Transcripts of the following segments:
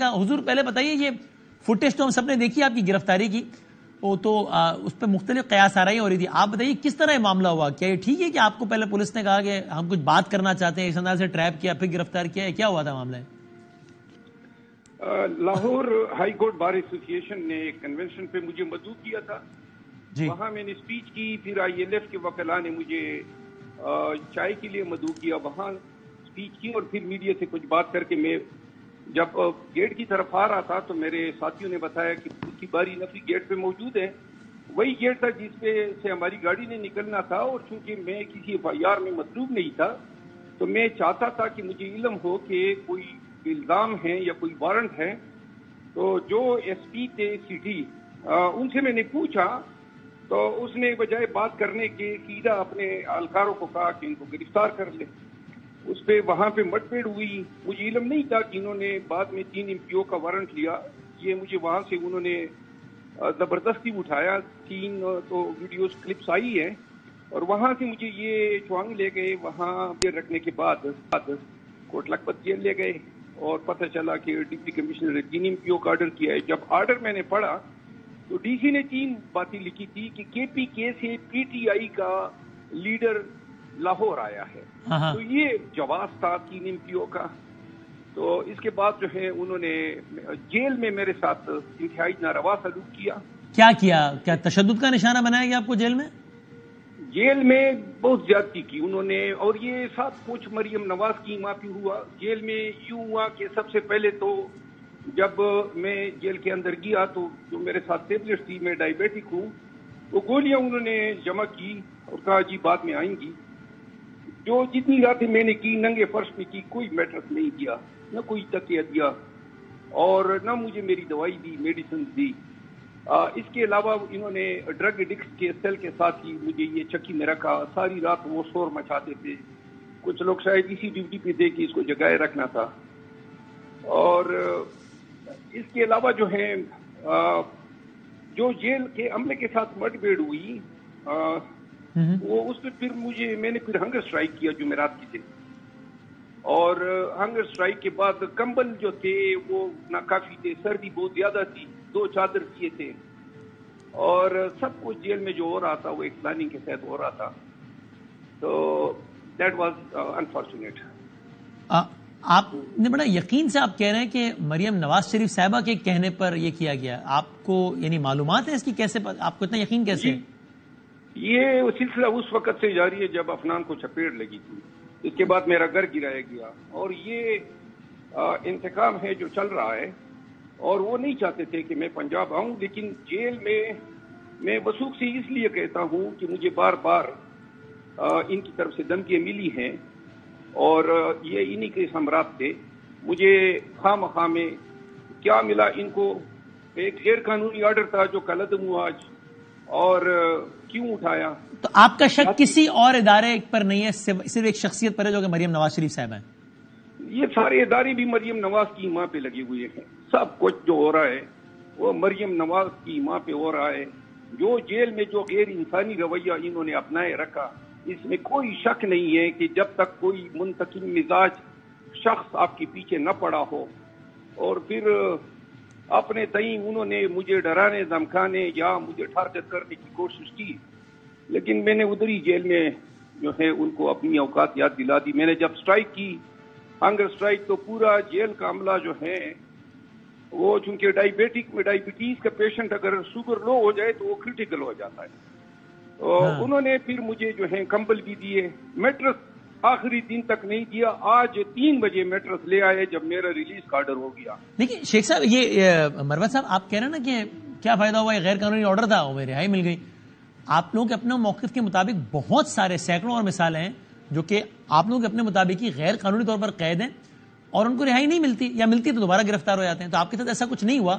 حضور پہلے بتائیے، یہ فوٹیج تو ہم سب نے دیکھی آپ کی گرفتاری کی، وہ تو اس پہ مختلف قیاس آرائیاں ہو رہی تھی. آپ بتائیے کس طرح یہ معاملہ ہوا؟ کیا یہ ٹھیک ہے کہ آپ کو پہلے پولیس نے کہا کہ ہم کچھ بات کرنا چاہتے ہیں، اس انداز سے ٹریپ کیا پھر گرفتار کیا ہے؟ کیا ہوا تھا معاملہ؟ لاہور ہائی کورٹ بار ایسوسی ایشن نے ایک کنونشن پہ مجھے مدعو کیا تھا جی. وہاں میں نے اسپیچ کی، پھر ILF کے وکلاء نے مجھے چائے کے لیے مدعو کیا، وہاں اسپیچ کی، اور پھر میڈیا سے کچھ بات کر کے میں جب گیٹ کی طرف آ رہا تھا تو میرے ساتھیوں نے بتایا کہ اس کی باری نفری گیٹ پہ موجود ہے. وہی گیٹ تھا جس پہ سے ہماری گاڑی نے نکلنا تھا، اور چونکہ میں کسی FIR میں مطلوب نہیں تھا تو میں چاہتا تھا کہ مجھے علم ہو کہ کوئی الزام ہے یا کوئی وارنٹ ہے. تو جو SP تھے سٹی، ان سے میں نے پوچھا تو اس نے بجائے بات کرنے کے سیدھا اپنے اہلکاروں کو کہا کہ ان کو گرفتار کر لے. اس پہ وہاں پہ مٹ پیڑ ہوئی. مجھے علم نہیں تھا کہ انہوں نے بعد میں 3 MPO کا وارنٹ لیا. یہ مجھے وہاں سے انہوں نے زبردستی اٹھایا. 3 تو ویڈیوز کلپس آئی ہے، اور وہاں سے مجھے یہ چوانگ لے گئے. وہاں دیر رکھنے کے بعد کوٹ لکھپت جیل لے گئے، اور پتہ چلا کہ ڈپٹی کمشنر نے 3 MPO کا آرڈر کیا ہے. جب آرڈر میں نے پڑھا تو DC نے 3 باتیں لکھی تھی کہ KPK سے PTI کا لیڈر لاہور آیا ہے. تو یہ جواز تھا 3 MPO کا. تو اس کے بعد جو ہے انہوں نے جیل میں میرے ساتھ انتہائی ناروا سلوک کیا. کیا تشدد کا نشانہ بنایا گیا آپ کو جیل میں؟ جیل میں بہت زیادتی کی انہوں نے، اور یہ سب کچھ مریم نواز کی ماں پہ ہوا. جیل میں یوں ہوا کہ سب سے پہلے تو جب میں جیل کے اندر گیا تو جو میرے ساتھ ٹیبلٹ تھی، میں ڈائبیٹک ہوں، تو گولیاں انہوں نے جمع کی اور کہا جی بعد میں آئیں گی. جو جتنی راتیں میں نے کی ننگے فرش میں کی، کوئی میٹرس نہیں دیا، نہ کوئی تکیہ دیا، اور نہ مجھے میری دوائی دی، میڈیسن دی. اس کے علاوہ انہوں نے ڈرگ ایڈکٹس کے سیل کے ساتھ ہی مجھے یہ چکی میں رکھا. ساری رات وہ شور مچاتے تھے. کچھ لوگ شاید اسی ڈیوٹی پہ تھے کہ اس کو جگائے رکھنا تھا. اور اس کے علاوہ جو ہے جو جیل کے عملے کے ساتھ مٹ بھیڑ ہوئی، وہ اس پہ پھر میں نے پھر ہنگر اسٹرائک کیا جمعرات کی دن. اور ہنگر اسٹرائک کے بعد کمبل جو تھے وہ ناکافی تھے، سردی بہت زیادہ تھی، 2 چادر کیے تھے، اور سب کچھ جیل میں جو ہو رہا تھا وہ ایک پلاننگ کے تحت ہو رہا تھا. تو دیٹ واز انفارچونیٹ. آپ نے بڑا یقین سے آپ کہہ رہے ہیں کہ مریم نواز شریف صاحبہ کے کہنے پر یہ کیا گیا. آپ کو یعنی معلومات ہے اس کی؟ کیسے آپ کو اتنا یقین کیسے؟ یہ سلسلہ اس وقت سے جاری ہے جب افنان کو چپیڑ لگی تھی. اس کے بعد میرا گھر گرایا گیا، اور یہ انتقام ہے جو چل رہا ہے. اور وہ نہیں چاہتے تھے کہ میں پنجاب آؤں، لیکن جیل میں وثوق سے اس لیے کہتا ہوں کہ مجھے بار بار ان کی طرف سے دھمکیاں ملی ہیں، اور یہ انہی کے ثمرات تھے. مجھے خواہ مخواہ میں کیا ملا، ان کو ایک غیر قانونی آرڈر تھا جو کالعدم ہوا آج، اور کیوں اٹھایا؟ تو آپ کا شک کسی اور ادارے پر نہیں ہے، صرف ایک شخصیت پر ہے جو کہ مریم نواز شریف صاحب ہیں؟ یہ سارے ادارے بھی مریم نواز کی ماں پہ لگے ہوئے ہیں. سب کچھ جو ہو رہا ہے وہ مریم نواز کی ماں پہ ہو رہا ہے. جو جیل میں جو غیر انسانی رویہ انہوں نے اپنائے رکھا، اس میں کوئی شک نہیں ہے کہ جب تک کوئی منتقم مزاج شخص آپ کے پیچھے نہ پڑا ہو، اور پھر اپنے تئیں انہوں نے مجھے ڈرانے دھمکانے یا مجھے ٹارگٹ کرنے کی کوشش کی، لیکن میں نے ادھری جیل میں جو ہے ان کو اپنی اوقات یاد دلا دی. میں نے جب اسٹرائک کی، ہنگر اسٹرائک، تو پورا جیل کا عملہ جو ہے وہ چونکہ ڈائبٹیز کا پیشنٹ اگر شوگر لو ہو جائے تو وہ کریٹیکل ہو جاتا ہے. انہوں نے پھر مجھے جو ہے کمبل بھی دیے. میٹرس آخری دن تک نہیں دیا. آج 3 بجے میٹرس لے آئے جب میرا ریلیز کا آرڈر ہو گیا. لیکن شیخ صاحب، یہ مروت صاحب آپ کہہ رہے ہیں نا کہ کیا فائدہ ہوا، یہ غیر قانونی آرڈر تھا، وہ رہائی مل گئی. آپ لوگوں کے اپنے موقف کے مطابق بہت سارے سینکڑوں اور مثالیں ہیں جو کہ آپ لوگوں کے اپنے مطابق ہی غیر قانونی طور پر قید ہیں اور ان کو رہائی نہیں ملتی، یا ملتی تو دوبارہ گرفتار ہو جاتے ہیں. تو آپ کے ساتھ ایسا کچھ نہیں ہوا،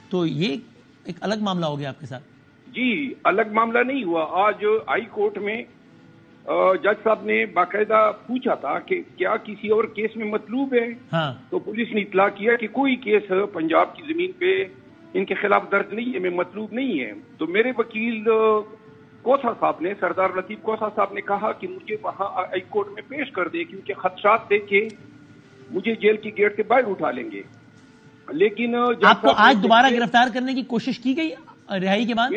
تو یہ ایک الگ معاملہ ہو گیا آپ کے ساتھ. جی الگ معاملہ نہیں ہوا. آج ہائی کورٹ میں جج صاحب نے باقاعدہ پوچھا تھا کہ کیا کسی اور کیس میں مطلوب ہے. تو پولیس نے اطلاع کیا کہ کوئی کیس پنجاب کی زمین پہ ان کے خلاف درج نہیں ہے، میں مطلوب نہیں ہے. تو میرے وکیل کوسا صاحب نے، سردار لطیف کوسا صاحب نے کہا کہ مجھے وہاں ہائی کورٹ میں پیش کر دے، کیونکہ خدشات تھے کہ مجھے جیل کی گیٹ سے باہر اٹھا لیں گے. لیکن آپ کو آج دوبارہ گرفتار کرنے کی کوشش کی گئی رہائی کے بعد؟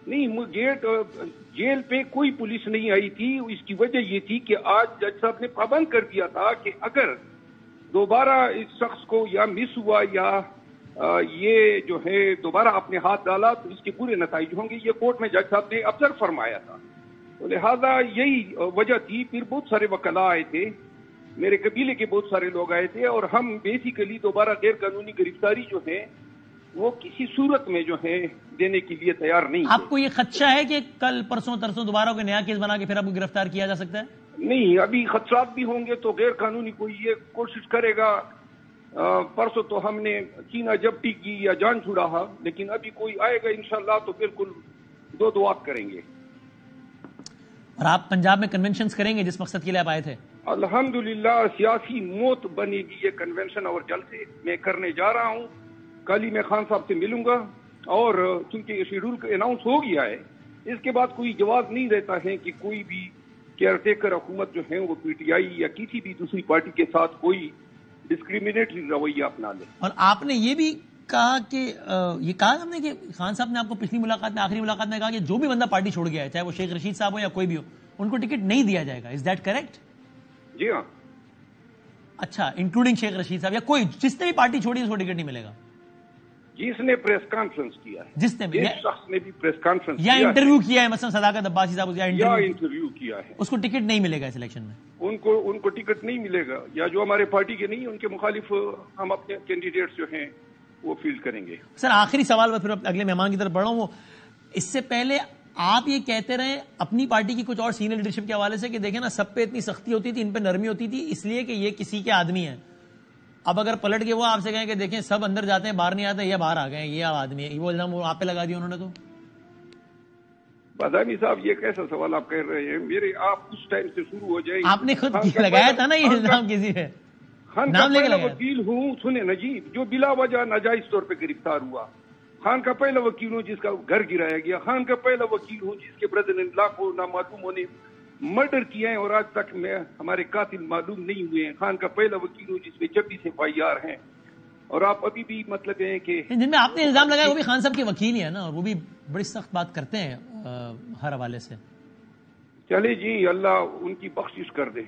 نہیں، جیل پہ کوئی پولیس نہیں آئی تھی. اس کی وجہ یہ تھی کہ آج جج صاحب نے پابند کر دیا تھا کہ اگر دوبارہ اس شخص کو یا مس ہوا یا یہ جو ہے دوبارہ اپنے ہاتھ ڈالا تو اس کے پورے نتائج ہوں گے. یہ کورٹ میں جج صاحب نے ابزرو فرمایا تھا. تو لہذا یہی وجہ تھی. پھر بہت سارے وکلاء آئے تھے، میرے قبیلے کے بہت سارے لوگ آئے تھے، اور ہم بیسیکلی دوبارہ غیر قانونی گرفتاری جو ہے وہ کسی صورت میں جو ہے دینے کے لیے تیار نہیں. آپ کو یہ خدشہ ہے کہ کل پرسوں ترسوں دوبارہ کوئی نیا کیس بنا کے پھر آپ کو گرفتار کیا جا سکتا ہے؟ نہیں، ابھی خدشات بھی ہوں گے تو غیر قانونی کوئی یہ کوشش کرے گا. پرسوں تو ہم نے چینا جبٹی کی یا جان چھڑا، لیکن ابھی کوئی آئے گا انشاءاللہ تو بالکل دو دعات کریں گے. اور آپ پنجاب میں کنونشنز کریں گے جس مقصد کے لیے آپ آئے تھے؟ الحمدللہ سیاسی موت بنے گی یہ کنونشن، اور جلسے میں کرنے جا رہا ہوں. کل ہی میں خان صاحب سے ملوں گا، اور چونکہ یہ شیڈول اناؤنس ہو گیا ہے، اس کے بعد کوئی جواز نہیں رہتا ہے کہ کوئی بھی کیئر ٹیکر حکومت جو ہے وہ پی ٹی آئی یا کسی بھی دوسری پارٹی کے ساتھ کوئی ڈسکریمنیٹری رویہ اپنا لے. اور آپ نے یہ بھی کہا کہ یہ کہا ہم نے کہ خان صاحب نے آپ کو پچھلی ملاقات میں، آخری ملاقات میں کہا کہ جو بھی بندہ پارٹی چھوڑ گیا ہے، چاہے وہ شیخ رشید صاحب ہو یا کوئی بھی ہو، ان کو ٹکٹ نہیں دیا جائے گا. Is that correct? جی ہاں. اچھا، انکلوڈنگ شیخ رشید صاحب یا کوئی جس نے بھی پارٹی چھوڑی اس کو ٹکٹ نہیں ملے گا؟ جس نے پریس کانفرنس کیا ہے، جس شخص نے بھی پریس کانفرنس یا انٹرویو کیا ہے، مثلا صداقت عباسی صاحب یا انٹرویو کیا ہے، اس کو ٹکٹ نہیں ملے گا اس الیکشن میں؟ ان کو ٹکٹ نہیں ملے گا، یا جو ہمارے پارٹی کے نہیں ان کے مخالف ہم اپنے کینڈیڈیٹس جو ہیں وہ فیلڈ کریں گے. سر آخری سوال میں پھر اگلے مہمان کی طرف بڑھا ہوں. اس سے پہلے آپ یہ کہتے رہے اپنی پارٹی کی کچھ اور سینئر لیڈرشپ کے حوالے سے کہ دیکھیں نا، سب پہ اتنی سختی ہوتی تھی، ان پہ نرمی ہوتی تھی اس لیے کہ یہ کسی کے آدمی ہیں. اب اگر پلٹ کے وہ آپ سے کہیں کہ دیکھیں سب اندر جاتے ہیں باہر نہیں آتے، یہ باہر آ گئے، یہ آدمی ہے، وہ الزام آپ پہ لگا دیا انہوں نے. تو بادامی صاحب یہ کیسا سوال آپ کہہ رہے ہیں؟ میرے آپ اس ٹائم سے شروع ہو جائیں. آپ نے خود لگایا تھا نا یہ الزام کسی پہ، خان کا پہلا وکیل ہوں، سنیں نجیب، جو بلا وجہ ناجائز طور پہ گرفتار ہوا. خان کا پہلا وکیل ہوں جس کا گھر گرایا گیا. خان کا پہلا وکیل ہوں جس کے بردر اللہ کو نامعلوموں نے مرڈر کیا ہے اور آج تک میں ہمارے قاتل معلوم نہیں ہوئے ہیں. خان کا پہلا وکیل ہوں جس میں 26 FIR ہیں. اور آپ ابھی بھی مطلب ہے کہ جن میں آپ نے الزام لگایا وہ بھی خان صاحب کے وکیل ہی ہے نا، اور وہ بھی بڑی سخت بات کرتے ہیں ہر حوالے سے. چلے جی، اللہ ان کی بخشش کر دے.